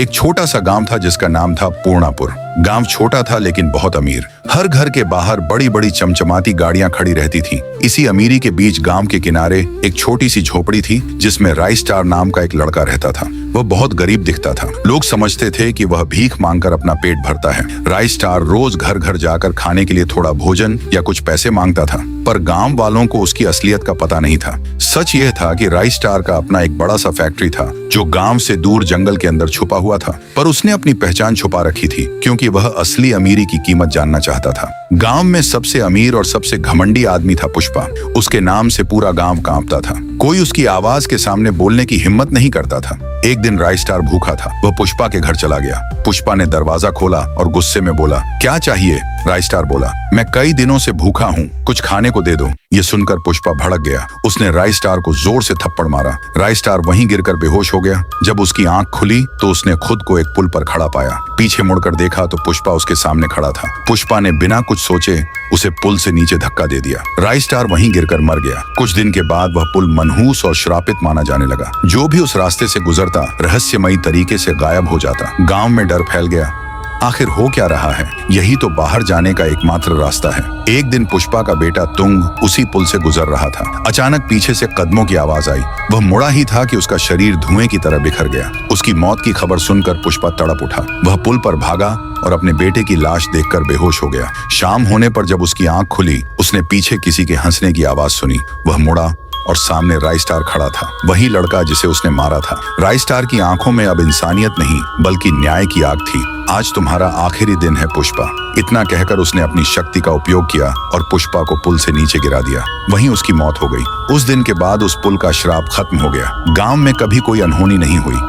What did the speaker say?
एक छोटा सा गांव था जिसका नाम था पूर्णापुर। गांव छोटा था लेकिन बहुत अमीर। हर घर के बाहर बड़ी बड़ी चमचमाती गाड़ियां खड़ी रहती थीं। इसी अमीरी के बीच गांव के किनारे एक छोटी सी झोपड़ी थी जिसमें राई स्टार नाम का एक लड़का रहता था। वह बहुत गरीब दिखता था। लोग समझते थे कि वह भीख मांगकर अपना पेट भरता है। राई स्टार रोज घर घर जाकर खाने के लिए थोड़ा भोजन या कुछ पैसे मांगता था, पर गांव वालों को उसकी असलियत का पता नहीं था। सच यह था कि राई स्टार का अपना एक बड़ा सा फैक्ट्री था जो गांव से दूर जंगल के अंदर छुपा हुआ था, पर उसने अपनी पहचान छुपा रखी थी क्योंकि वह असली अमीरी की कीमत जानना चाहता था। गांव में सबसे अमीर और सबसे घमंडी आदमी था पुष्पा। उसके नाम से पूरा गांव कांपता था। कोई उसकी आवाज के सामने बोलने की हिम्मत नहीं करता था। एक दिन राई स्टार भूखा था। वह पुष्पा के घर चला गया। पुष्पा ने दरवाजा खोला और गुस्से में बोला, क्या चाहिए? राई स्टार बोला, मैं कई दिनों से भूखा हूँ, कुछ खाने को दे दो। ये सुनकर पुष्पा भड़क गया। उसने राई स्टार को जोर से थप्पड़ मारा। राई स्टार वहीं गिरकर बेहोश हो गया। जब उसकी आंख खुली तो उसने खुद को एक पुल पर खड़ा पाया। पीछे मुड़कर देखा तो पुष्पा उसके सामने खड़ा था। पुष्पा ने बिना कुछ सोचे उसे पुल से नीचे धक्का दे दिया। राई स्टार वहीं गिरकर मर गया। कुछ दिन के बाद वह पुल मनहूस और श्रापित माना जाने लगा। जो भी उस रास्ते से गुजरता रहस्यमयी तरीके से गायब हो जाता। गांव में डर फैल गया। आखिर हो क्या रहा है? यही तो बाहर जाने का एकमात्र रास्ता है। एक दिन पुष्पा का बेटा तुंग उसी पुल से गुजर रहा था। अचानक पीछे से कदमों की आवाज आई। वह मुड़ा ही था कि उसका शरीर धुएं की तरह बिखर गया। उसकी मौत की खबर सुनकर पुष्पा तड़प उठा। वह पुल पर भागा और अपने बेटे की लाश देखकर बेहोश हो गया। शाम होने पर जब उसकी आंख खुली, उसने पीछे किसी के हंसने की आवाज सुनी। वह मुड़ा और सामने राई स्टार खड़ा था, वही लड़का जिसे उसने मारा था। राई स्टार की आंखों में अब इंसानियत नहीं बल्कि न्याय की आग थी। आज तुम्हारा आखिरी दिन है पुष्पा। इतना कहकर उसने अपनी शक्ति का उपयोग किया और पुष्पा को पुल से नीचे गिरा दिया। वहीं उसकी मौत हो गई। उस दिन के बाद उस पुल का श्राप खत्म हो गया। गांव में कभी कोई अनहोनी नहीं हुई।